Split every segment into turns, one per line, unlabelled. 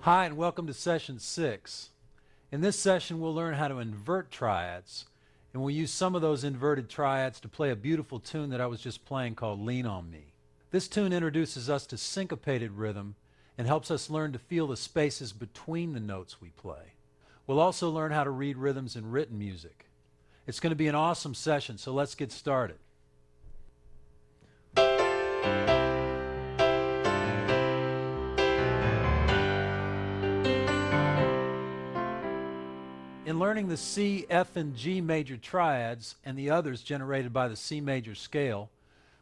Hi, and welcome to Session 6. In this session, we'll learn how to invert triads, and we'll use some of those inverted triads to play a beautiful tune that I was just playing called Lean on Me. This tune introduces us to syncopated rhythm and helps us learn to feel the spaces between the notes we play. We'll also learn how to read rhythms in written music. It's going to be an awesome session, so let's get started. In learning the C, F, and G major triads and the others generated by the C major scale,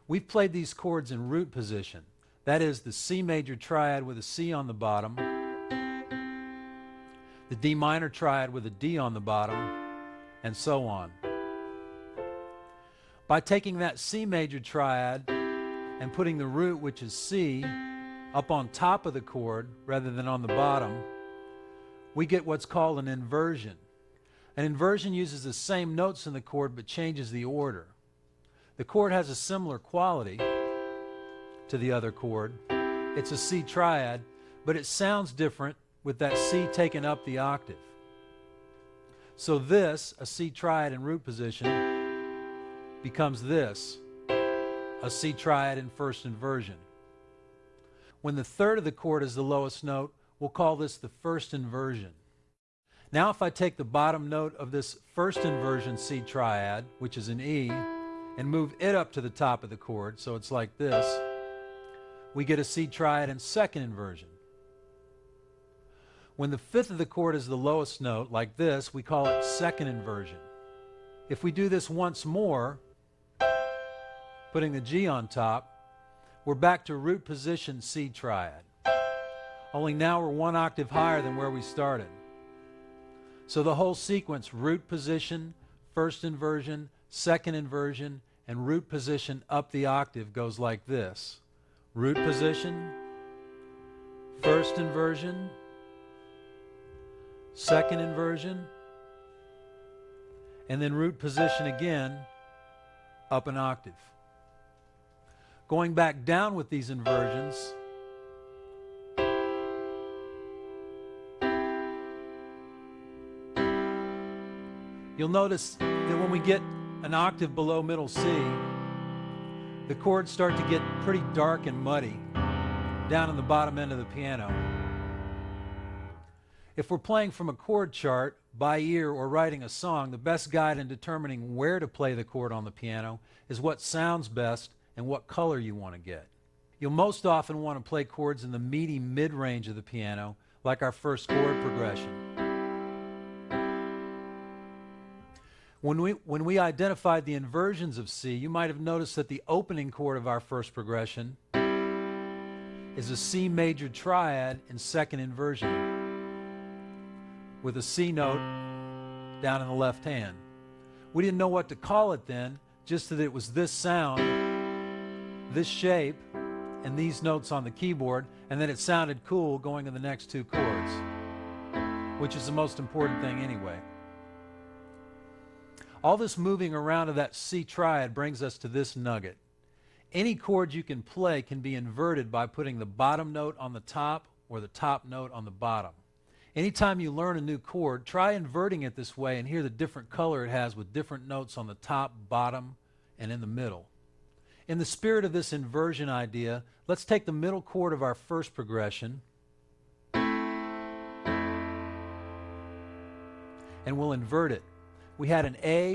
we've played these chords in root position. That is, the C major triad with a C on the bottom, the D minor triad with a D on the bottom, and so on. By taking that C major triad and putting the root, which is C, up on top of the chord rather than on the bottom, we get what's called an inversion. An inversion uses the same notes in the chord but changes the order. The chord has a similar quality to the other chord. It's a C triad, but it sounds different with that C taken up the octave. So this, a C triad in root position, becomes this, a C triad in first inversion. When the third of the chord is the lowest note, we'll call this the first inversion. Now if I take the bottom note of this first inversion C triad, which is an E, and move it up to the top of the chord, so it's like this, we get a C triad in second inversion. When the fifth of the chord is the lowest note, like this, we call it second inversion. If we do this once more, putting the G on top, we're back to root position C triad. Only now we're one octave higher than where we started. So the whole sequence, root position, first inversion, second inversion, and root position up the octave goes like this. Root position, first inversion, second inversion, and then root position again, up an octave. Going back down with these inversions, you'll notice that when we get an octave below middle C, the chords start to get pretty dark and muddy down in the bottom end of the piano. If we're playing from a chord chart, by ear, or writing a song, the best guide in determining where to play the chord on the piano is what sounds best and what color you want to get. You'll most often want to play chords in the meaty mid-range of the piano, like our first chord progression. When we identified the inversions of C, you might have noticed that the opening chord of our first progression is a C major triad in second inversion with a C note down in the left hand. We didn't know what to call it then, just that it was this sound, this shape, and these notes on the keyboard, and then it sounded cool going to the next two chords, which is the most important thing anyway. All this moving around of that C triad brings us to this nugget. Any chord you can play can be inverted by putting the bottom note on the top or the top note on the bottom. Anytime you learn a new chord, try inverting it this way and hear the different color it has with different notes on the top, bottom, and in the middle. In the spirit of this inversion idea, let's take the middle chord of our first progression and we'll invert it. We had an A,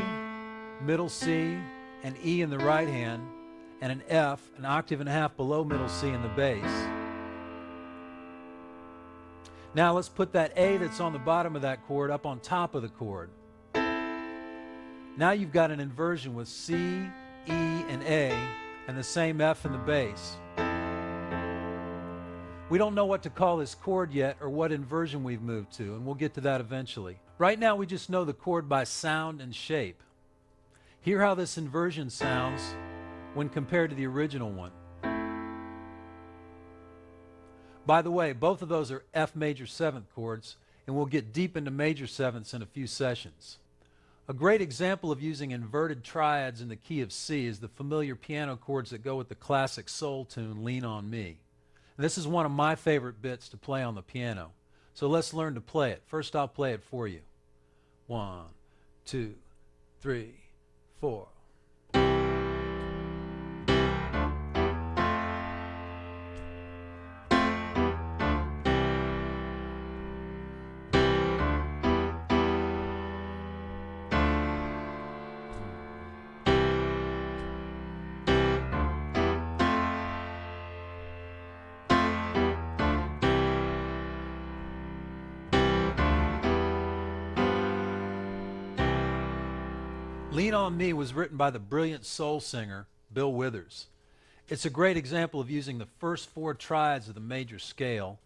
middle C, and E in the right hand, and an F an octave and a half below middle C in the bass. Now let's put that A that's on the bottom of that chord up on top of the chord. Now you've got an inversion with C, E, and A, and the same F in the bass. We don't know what to call this chord yet or what inversion we've moved to, and we'll get to that eventually. Right now we just know the chord by sound and shape. Hear how this inversion sounds when compared to the original one. By the way, both of those are F major 7th chords, and we'll get deep into major 7ths in a few sessions. A great example of using inverted triads in the key of C is the familiar piano chords that go with the classic soul tune, Lean on Me. And this is one of my favorite bits to play on the piano. So let's learn to play it. First I'll play it for you. 1, 2, 3, 4. Lean on Me was written by the brilliant soul singer Bill Withers. It's a great example of using the first 4 triads of the major scale,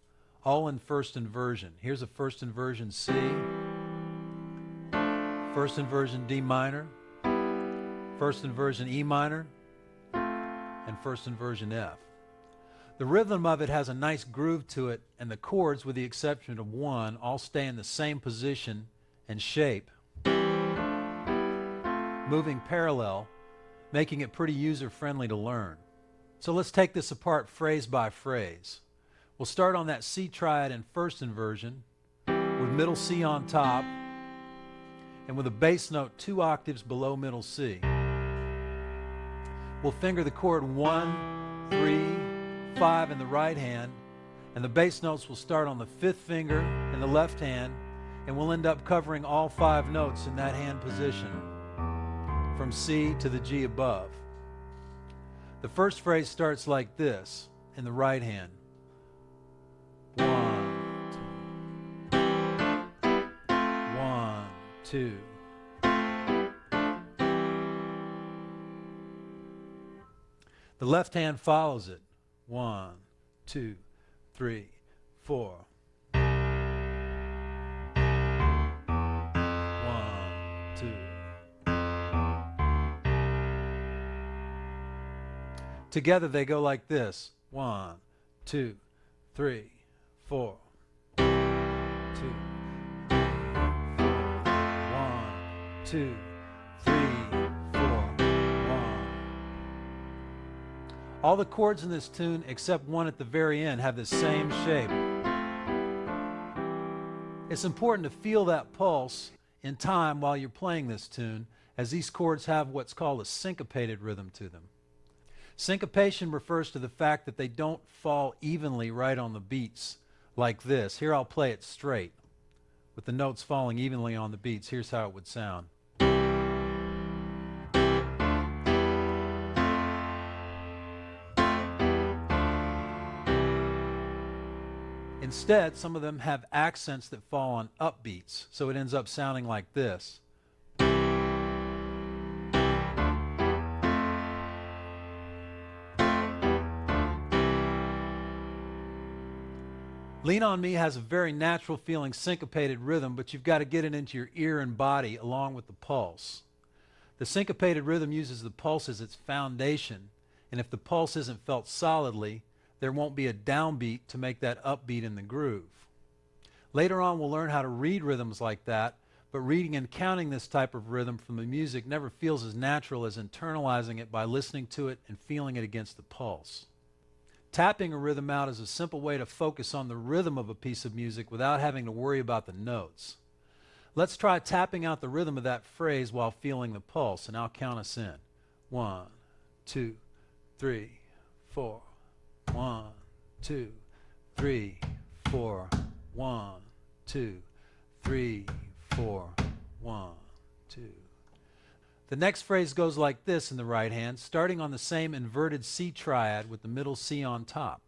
all in first inversion. Here's a first inversion C, first inversion D minor, first inversion E minor, and first inversion F. The rhythm of it has a nice groove to it, and the chords, with the exception of one, all stay in the same position and shape, moving parallel, making it pretty user-friendly to learn. So let's take this apart phrase by phrase. We'll start on that C triad in first inversion with middle C on top and with a bass note 2 octaves below middle C. We'll finger the chord 1, 3, 5 in the right hand, and the bass notes will start on the 5th finger in the left hand, and we'll end up covering all 5 notes in that hand position, from C to the G above. The first phrase starts like this in the right hand. 1, 2. The left hand follows it. 1, 2, 3, 4. 1, 2. Together they go like this. 1, 2, 3, 4. 2, 1, 2, 3, 4. 1. All the chords in this tune, except one at the very end, have the same shape. It's important to feel that pulse in time while you're playing this tune, as these chords have what's called a syncopated rhythm to them. Syncopation refers to the fact that they don't fall evenly right on the beats like this. Here I'll play it straight, with the notes falling evenly on the beats. Here's how it would sound. Instead, some of them have accents that fall on upbeats, so it ends up sounding like this. Lean on Me has a very natural feeling syncopated rhythm, but you've got to get it into your ear and body along with the pulse. The syncopated rhythm uses the pulse as its foundation, and if the pulse isn't felt solidly, there won't be a downbeat to make that upbeat in the groove. Later on we'll learn how to read rhythms like that, but reading and counting this type of rhythm from the music never feels as natural as internalizing it by listening to it and feeling it against the pulse. Tapping a rhythm out is a simple way to focus on the rhythm of a piece of music without having to worry about the notes. Let's try tapping out the rhythm of that phrase while feeling the pulse, and I'll count us in. 1, 2, 3, 4. 1, 2, 3, 4. 1, 2, 3, 4. 1, 2. The next phrase goes like this in the right hand, starting on the same inverted C triad with the middle C on top.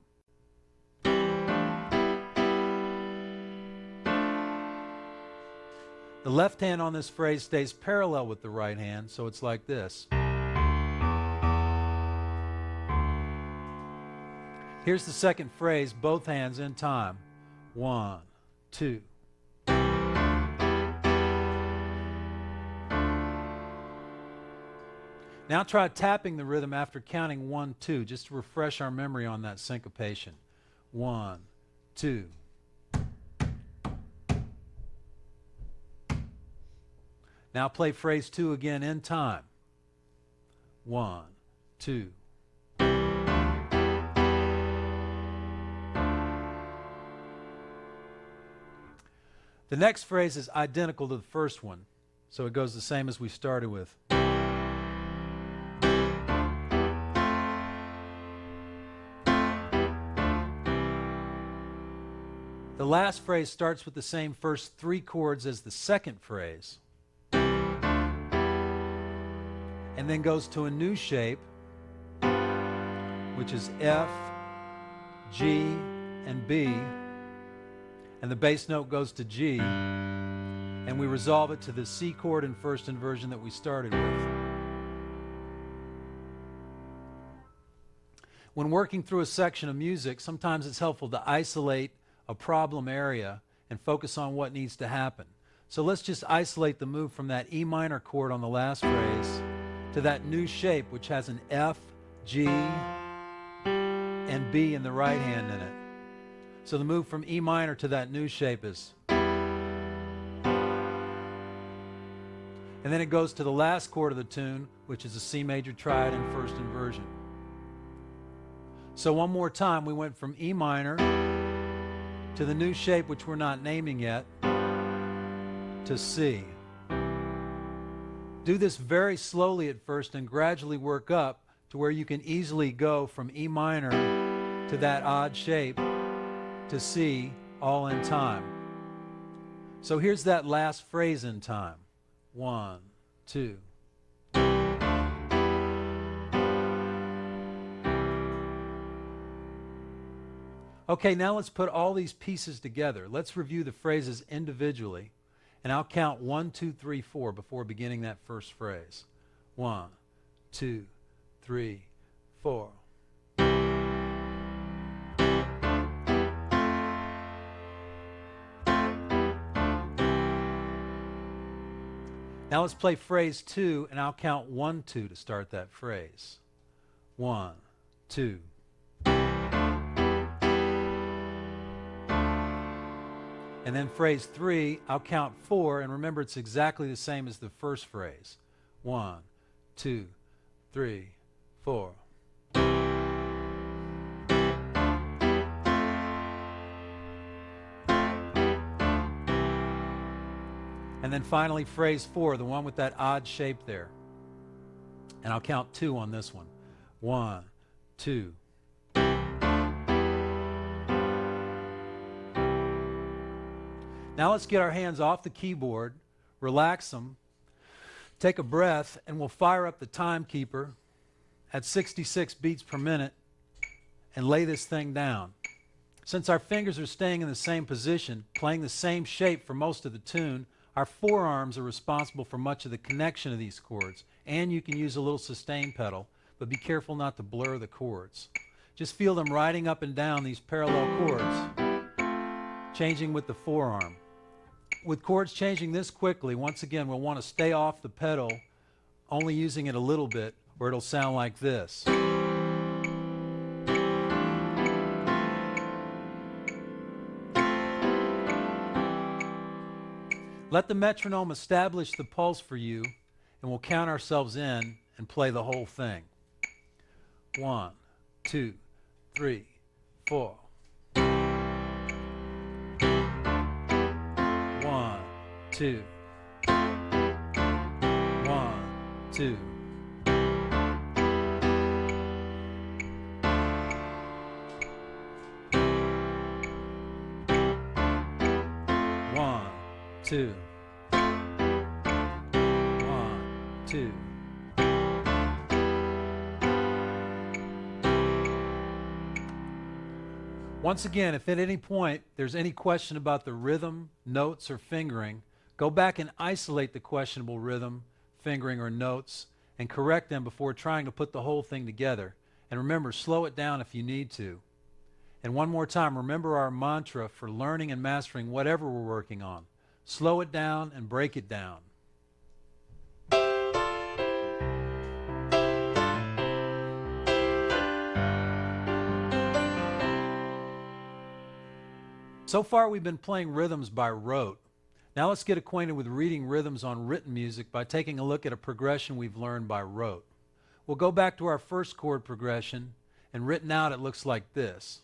The left hand on this phrase stays parallel with the right hand, so it's like this. Here's the second phrase, both hands in time. 1, 2. Now try tapping the rhythm after counting 1, 2, just to refresh our memory on that syncopation. 1, 2. Now play phrase 2 again in time. 1, 2. The next phrase is identical to the first one, so it goes the same as we started with. The last phrase starts with the same first 3 chords as the second phrase, and then goes to a new shape, which is F, G, and B, and the bass note goes to G, and we resolve it to the C chord in first inversion that we started with. When working through a section of music, sometimes it's helpful to isolate a problem area and focus on what needs to happen. So let's just isolate the move from that E minor chord on the last phrase to that new shape which has an F, G, and B in the right hand in it. So the move from E minor to that new shape is, and then it goes to the last chord of the tune, which is a C major triad in first inversion. So one more time, we went from E minor to the new shape, which we're not naming yet, to C. Do this very slowly at first and gradually work up to where you can easily go from E minor to that odd shape to C, all in time. So here's that last phrase in time. 1, 2. Okay, now let's put all these pieces together. Let's review the phrases individually, and I'll count 1, 2, 3, 4 before beginning that first phrase. 1, 2, 3, 4. Now let's play phrase 2, and I'll count 1, 2 to start that phrase. 1, 2. And then phrase 3, I'll count 4, and remember it's exactly the same as the first phrase. 1, 2, 3, 4. And then finally phrase 4, the one with that odd shape there. And I'll count 2 on this one. 1, 2. Now let's get our hands off the keyboard, relax them, take a breath, and we'll fire up the timekeeper at 66 beats per minute and lay this thing down. Since our fingers are staying in the same position, playing the same shape for most of the tune, our forearms are responsible for much of the connection of these chords, and you can use a little sustain pedal, but be careful not to blur the chords. Just feel them riding up and down these parallel chords, changing with the forearm. With chords changing this quickly, once again, we'll want to stay off the pedal, only using it a little bit, or it'll sound like this. Let the metronome establish the pulse for you, and we'll count ourselves in and play the whole thing. 1, 2, 3, 4. 1, 2. 1, 2. 1, 2. 1, 2. 2. Once again, if at any point there's any question about the rhythm, notes, or fingering, go back and isolate the questionable rhythm, fingering, or notes and correct them before trying to put the whole thing together. And remember, slow it down if you need to. And one more time, remember our mantra for learning and mastering whatever we're working on. Slow it down and break it down. So far we've been playing rhythms by rote. Now let's get acquainted with reading rhythms on written music by taking a look at a progression we've learned by rote. We'll go back to our first chord progression, and written out it looks like this.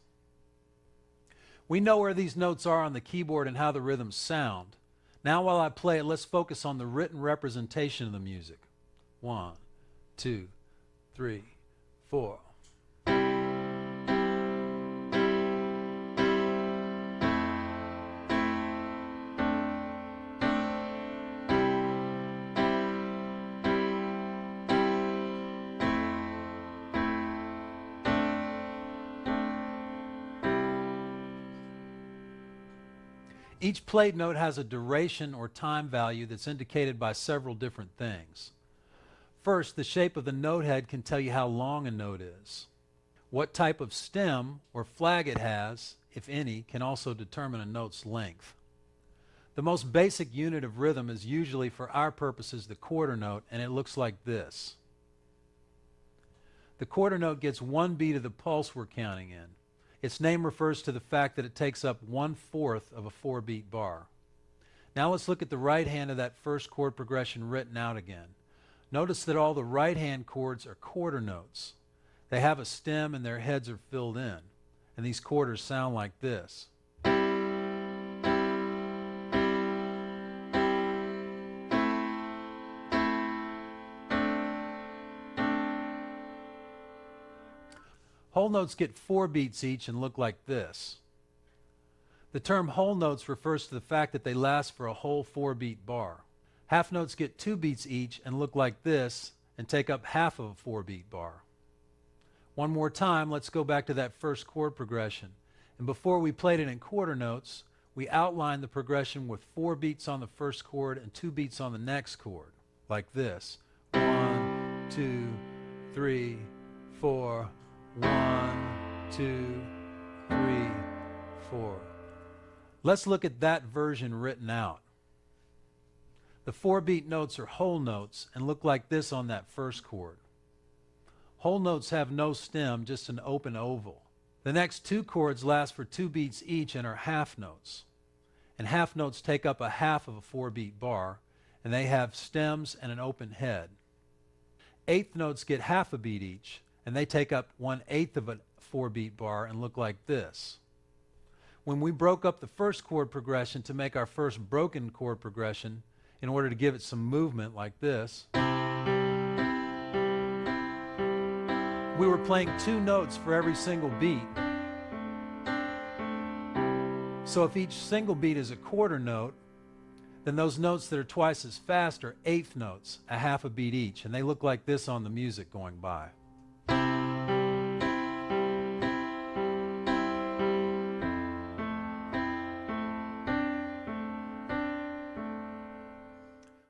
We know where these notes are on the keyboard and how the rhythms sound. Now while I play it, let's focus on the written representation of the music. 1, 2, 3, 4. Each played note has a duration or time value that's indicated by several different things. First, the shape of the note head can tell you how long a note is. What type of stem or flag it has, if any, can also determine a note's length. The most basic unit of rhythm is usually, for our purposes, the quarter note, and it looks like this. The quarter note gets one beat of the pulse we're counting in. Its name refers to the fact that it takes up 1/4 of a 4-beat bar. Now let's look at the right hand of that first chord progression written out again. Notice that all the right hand chords are quarter notes. They have a stem and their heads are filled in, and these quarters sound like this. Whole notes get 4 beats each and look like this. The term whole notes refers to the fact that they last for a whole 4-beat bar. Half notes get 2 beats each and look like this and take up half of a 4-beat bar. One more time, let's go back to that first chord progression. And before we played it in quarter notes, we outlined the progression with 4 beats on the first chord and 2 beats on the next chord, like this. 1, 2, 3, 4. 1, 2, 3, 4. Let's look at that version written out. The 4-beat notes are whole notes and look like this on that first chord. Whole notes have no stem, just an open oval. The next 2 chords last for 2 beats each and are half notes. And half notes take up a half of a 4-beat bar, and they have stems and an open head. Eighth notes get half a beat each, and they take up 1/8 of a 4-beat bar and look like this. When we broke up the first chord progression to make our first broken chord progression, in order to give it some movement like this, we were playing 2 notes for every single beat. So if each single beat is a quarter note, then those notes that are twice as fast are eighth notes, a half a beat each, and they look like this on the music going by.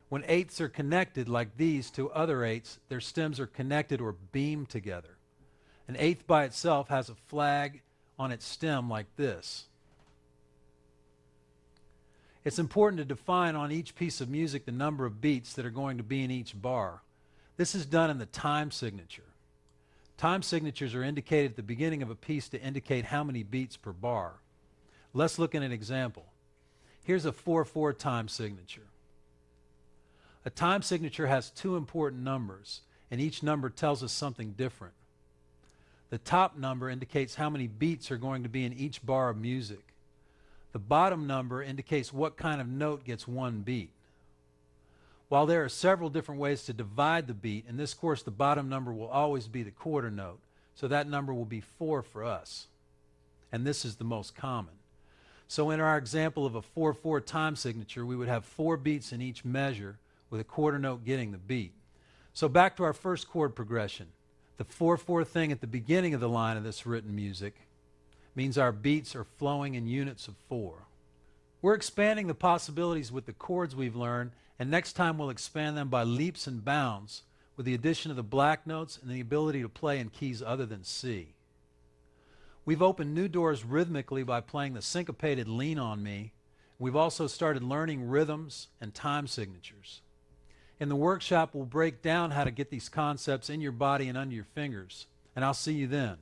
When eighths are connected like these to other eighths, their stems are connected or beamed together. An eighth by itself has a flag on its stem like this. It's important to define on each piece of music the number of beats that are going to be in each bar. This is done in the time signature. Time signatures are indicated at the beginning of a piece to indicate how many beats per bar. Let's look at an example. Here's a 4/4 time signature. A time signature has 2 important numbers, and each number tells us something different. The top number indicates how many beats are going to be in each bar of music. The bottom number indicates what kind of note gets 1 beat. While there are several different ways to divide the beat, in this course the bottom number will always be the quarter note, so that number will be 4 for us. And this is the most common. So in our example of a 4/4 time signature, we would have 4 beats in each measure, with a quarter note getting the beat. So back to our first chord progression. The 4/4 thing at the beginning of the line of this written music means our beats are flowing in units of 4. We're expanding the possibilities with the chords we've learned, and next time we'll expand them by leaps and bounds with the addition of the black notes and the ability to play in keys other than C. We've opened new doors rhythmically by playing the syncopated Lean on Me. We've also started learning rhythms and time signatures. In the workshop, we'll break down how to get these concepts in your body and under your fingers, and I'll see you then.